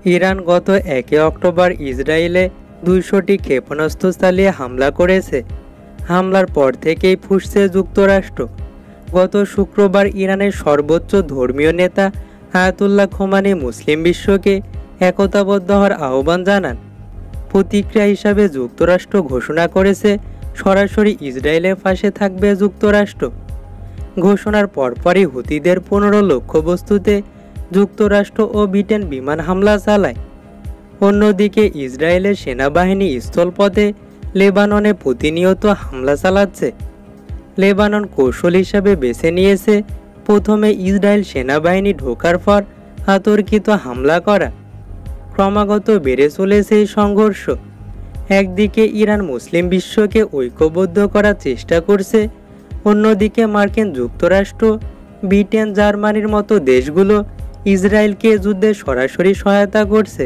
Iran গত 1 October ইসরায়েলে 200টি ক্ষেপণাস্ত্র চালিয়ে হামলা করেছে। হামলার পর থেকেই ফুঁসছে যুক্তরাষ্ট্র। গত শুক্রবার ইরানের সর্বোচ্চ ধর্মীয় নেতা আয়াতুল্লাহ খোমেনি মুসলিম বিশ্বকে একতাবদ্ধ হওয়ার আহ্বান জানান। প্রতিক্রিয়া হিসাবে যুক্তরাষ্ট্র ঘোষণা করেছে সরাসরি ইসরায়েলের পাশে থাকবে যুক্তরাষ্ট্র। ঘোষণার পরপরই হুতিদের 15 লক্ষ্যবস্তুতে যুক্তরাষ্ট্র ও ব্রিটেন বিমান হামলা চালায়। অন্যদিকে ইসরায়েলের সেনাবাহিনী স্থলপথে লেবাননে প্রতিনিয়ত হামলা চালাচ্ছে। লেবানন কৌশল হিসাবে বেছে নিয়েছে প্রথমে ইসরায়েল সেনাবাহিনী ঢোকার পর অতর্কিত হামলা করা। ক্রমাগত বেড়ে চলেছে এই সংঘর্ষ। একদিকে ইরান মুসলিম বিশ্বকে ঐক্যবদ্ধ করার চেষ্টা করছে, অন্যদিকে মার্কিন যুক্তরাষ্ট্র, ব্রিটেন, জার্মানির মতো দেশগুলো ইসরায়েলকে যুদ্ধে সরাসরি সহায়তা করছে।